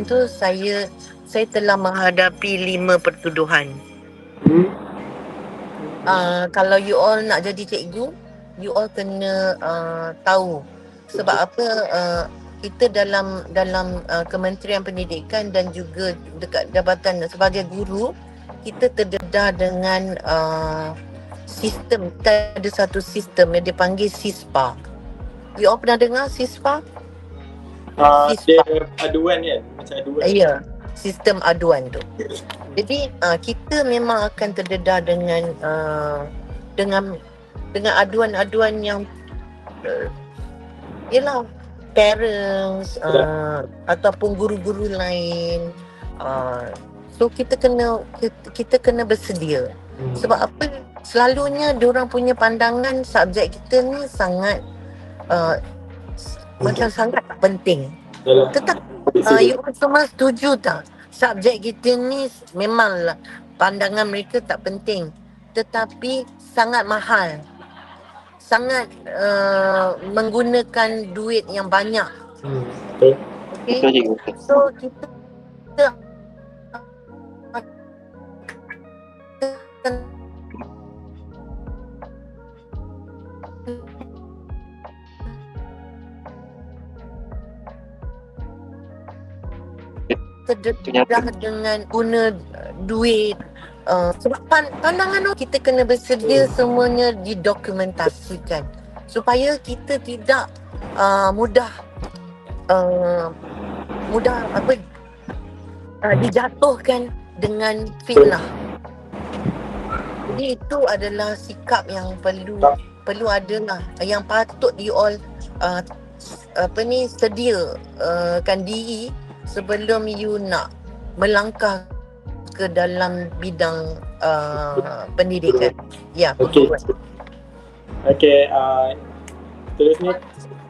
tu saya telah menghadapi 5 pertuduhan. Kalau you all nak jadi cikgu, you all kena tahu sebab apa kita dalam Kementerian Pendidikan dan juga dekat jabatan sebagai guru, kita terdedah dengan sistem. Kita ada satu sistem yang dipanggil SISPA. You all pernah dengar SISPA? Dia aduan kan? Macam aduan. Ya, sistem aduan tu. Jadi kita memang akan terdedah dengan aduan-aduan yang ialah parents ataupun guru-guru lain. So kita kena bersedia. Sebab apa? Selalunya diorang punya pandangan subjek kita ni sangat macam sangat penting. Tetapi you semua setuju tak? Subjek kita ni memanglah pandangan mereka tak penting, tetapi sangat mahal. Sangat menggunakan duit yang banyak. Betul. Okay? So kita terdedah dengan guna duit. Sebab pandangan kita kena bersedia semuanya didokumentasikan supaya kita tidak mudah dijatuhkan dengan fitnah. Jadi itu adalah sikap yang perlu adalah, yang patut you all sediakan diri sebelum you nak melangkah ke dalam bidang pendidikan. Ya, Okay, terusnya.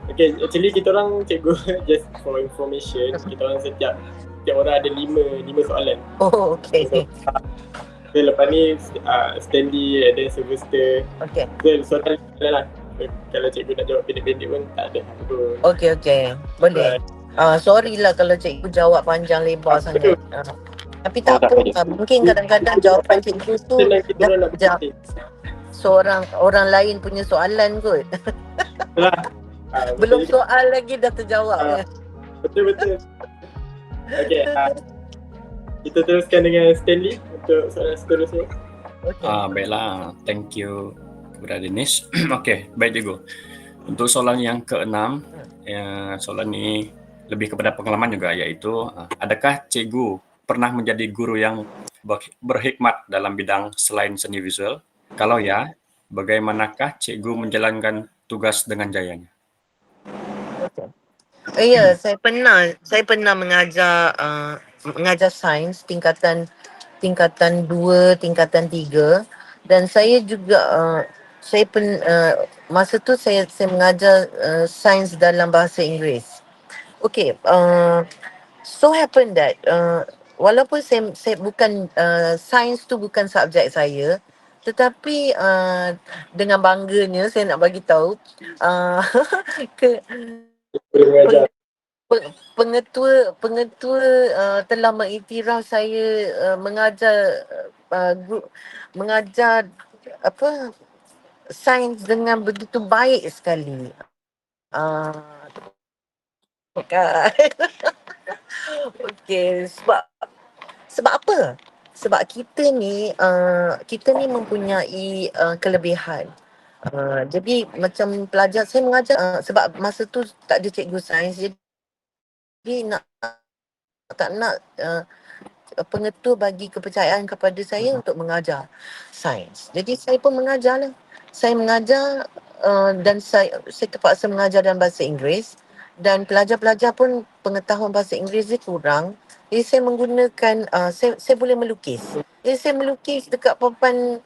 Okay, actually kita orang cikgu just for information, kita orang setiap orang ada 5 soalan. Oh, okay. So lepas ni Stanley ada Sylvester. Okay. So soalan lah. Kalau cikgu nak jawab pendek-pendek pun tak ada. Okay. Boleh. Sorry lah kalau cikgu jawab panjang lebar sangat. Tapi tak apa. Mungkin kadang-kadang jawapan cikgu tu dah jawab orang lain punya soalan kot. Belum soal lagi dah terjawab. Betul. Okay. Kita teruskan dengan Stanley untuk soalan seterusnya. Baiklah. Thank you kepada Dinesh. Okay, baik cikgu. Untuk soalan yang ke-6, soalan ini lebih kepada pengalaman juga, iaitu adakah cikgu pernah menjadi guru yang berhikmat dalam bidang selain seni visual? Kalau ya, bagaimanakah cikgu menjalankan tugas dengan jayanya? Ya, saya pernah mengajar sains tingkatan 2, tingkatan 3, dan saya juga masa tu saya mengajar sains dalam bahasa Inggeris. Okay, so happen that walaupun saya bukan sains tu bukan subjek saya, tetapi dengan bangganya saya nak bagi tahu pengetua telah mengiktiraf saya mengajar sains dengan begitu baik sekali. Okay, sebab apa? Sebab kita ni mempunyai kelebihan. Jadi macam pelajar saya mengajar sebab masa tu tak ada cikgu sains, jadi tak nak pengetua bagi kepercayaan kepada saya untuk mengajar sains. Jadi saya pun mengajar lah. Saya mengajar dan saya terpaksa mengajar dalam bahasa Inggeris, dan pelajar-pelajar pun pengetahuan bahasa Inggeris dia kurang. Jadi saya menggunakan saya boleh melukis. Jadi saya melukis dekat papan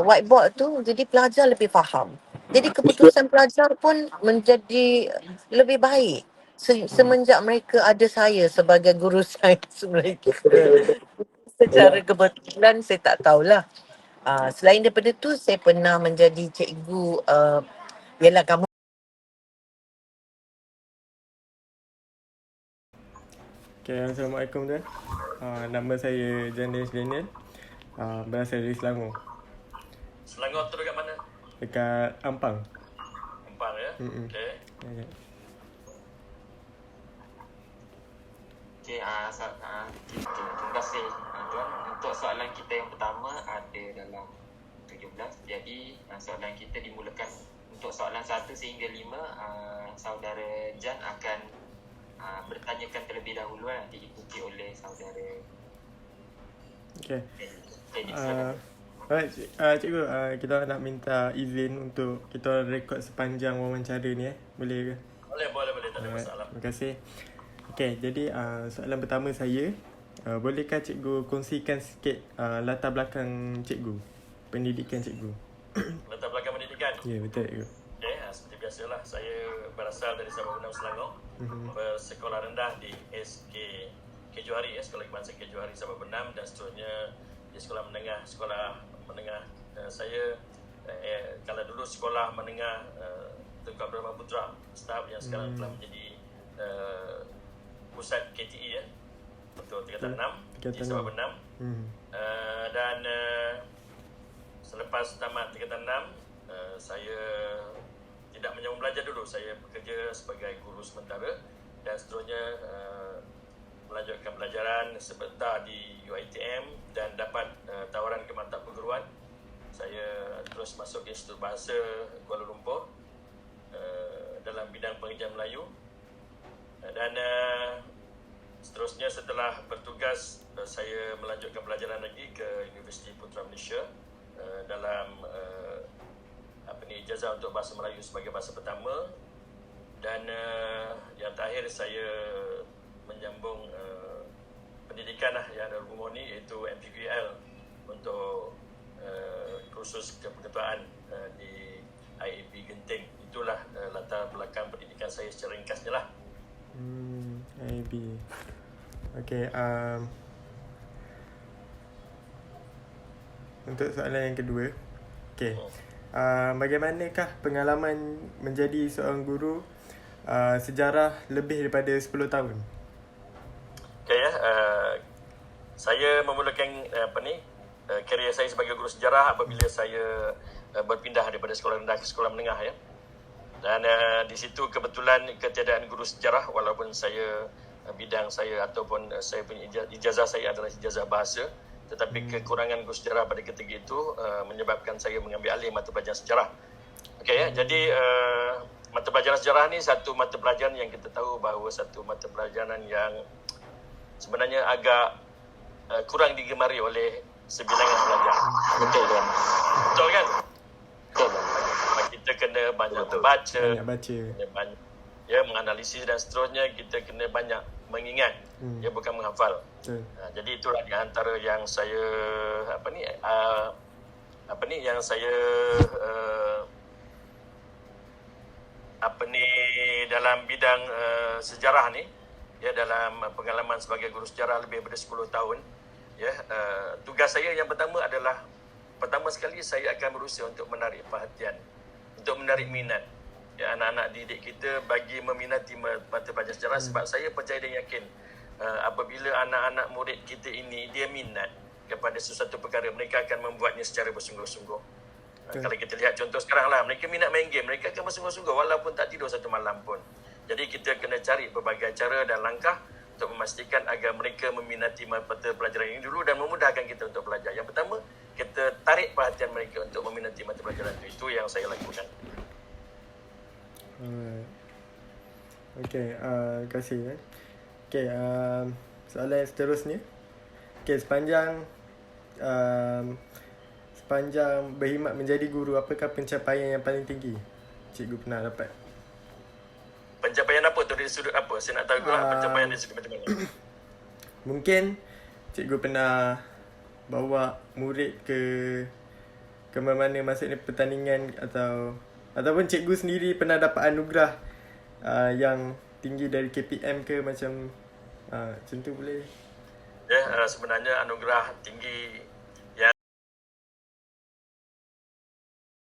whiteboard tu, jadi pelajar lebih faham. Jadi keputusan pelajar pun menjadi lebih baik semenjak mereka ada saya sebagai guru sains mereka. Secara kebetulan saya tak tahulah. Selain daripada tu, saya pernah menjadi cikgu ialah kamu. Okay, Assalamualaikum tuan. Nama saya Janis Daniel. Berasal dari Selangor. Selangor tu dekat mana? Dekat Ampang. Ampang ya? Okey. Okay. Okey, terima kasih tuan. Untuk soalan kita yang pertama ada dalam 17. Jadi soalan kita dimulakan untuk soalan 1 sehingga 5. Saudara Jan akan bertanyakan terlebih dahulu, diikuti oleh saudara. Okay. Silakan. Alright, cikgu, kita nak minta izin untuk kita rekod sepanjang wawancara ni Boleh ke? Boleh, tak ada Alright, masalah. terima kasih. Okay, jadi soalan pertama saya, bolehkah cikgu kongsikan sikit latar belakang cikgu, pendidikan cikgu? Latar belakang pendidikan. Ya, betul cikgu. Okey, seperti biasalah saya berasal dari Sabah Benam Selangor. Bersekolah rendah di SK Kejuari, Sekolah Kebangsaan Kejuari Sabah Benam, dan seterusnya di sekolah menengah saya kalau dulu sekolah menengah Tunku Abdul Rahman Putra Staf yang sekarang telah menjadi pusat KTE untuk tingkatan 6 di Sabah Benam. Dan selepas tamat tingkatan 6 saya tidak menyambung belajar dulu. Saya bekerja sebagai guru sementara dan seterusnya melanjutkan pelajaran sebentar di UiTM dan dapat tawaran ke mantap perguruan. Saya terus masuk Institut Bahasa Kuala Lumpur dalam bidang pengajian Melayu, dan seterusnya setelah bertugas saya melanjutkan pelajaran lagi ke Universiti Putra Malaysia dalam ijazah untuk bahasa Melayu sebagai bahasa pertama, dan yang terakhir saya menyambung pendidikan yang ada hubungan ni, iaitu MPQL untuk kursus kepengetuaan di IAP Genting. Itulah latar belakang pendidikan saya secara ringkasnya lah. IAP. Okay, untuk soalan yang kedua, okay. Bagaimanakah pengalaman menjadi seorang guru sejarah lebih daripada 10 tahun? Okay, saya memulakan karier saya sebagai guru sejarah apabila saya berpindah daripada sekolah rendah ke sekolah menengah ya. Dan di situ kebetulan ketiadaan guru sejarah, walaupun saya bidang saya ataupun saya punya ijazah saya adalah ijazah bahasa, tetapi kekurangan guru sejarah pada ketika itu menyebabkan saya mengambil alih mata pelajaran sejarah. Okey ya, jadi mata pelajaran sejarah ni satu mata pelajaran yang kita tahu bahawa satu mata pelajaran yang sebenarnya agak kurang digemari oleh sebilangan pelajar. Betul tuan. Betul kan? Betul. Kita kena banyak membaca, Banyak menganalisis dan seterusnya. Kita kena banyak mengingat, bukan menghafal. Jadi itulah di antara yang saya dalam bidang sejarah ni, dalam pengalaman sebagai guru sejarah lebih daripada 10 tahun, tugas saya yang pertama adalah, pertama sekali saya akan berusaha untuk menarik perhatian, untuk menarik minat anak-anak didik kita bagi meminati mata pelajaran sejarah. Sebab saya percaya dan yakin apabila anak-anak murid kita ini dia minat kepada sesuatu perkara, mereka akan membuatnya secara bersungguh-sungguh. Kalau kita lihat contoh sekarang lah, mereka minat main game, mereka akan bersungguh-sungguh walaupun tak tidur satu malam pun. Jadi kita kena cari berbagai cara dan langkah untuk memastikan agar mereka meminati mata pelajaran ini dulu dan memudahkan kita untuk belajar. Yang pertama, kita tarik perhatian mereka untuk meminati mata pelajaran itu. Itu yang saya lakukan. Okay, terima kasih. Okay, soalan yang seterusnya. Okay, sepanjang berkhidmat menjadi guru, apakah pencapaian yang paling tinggi cikgu pernah dapat? Pencapaian apa tu, dari sudut apa? Saya nak tahu pula pencapaian dari sudut macam mana. Mungkin cikgu pernah bawa murid ke mana maksudnya pertandingan, ataupun cikgu sendiri pernah dapat anugerah yang tinggi dari KPM ke, macam tu boleh? Sebenarnya anugerah tinggi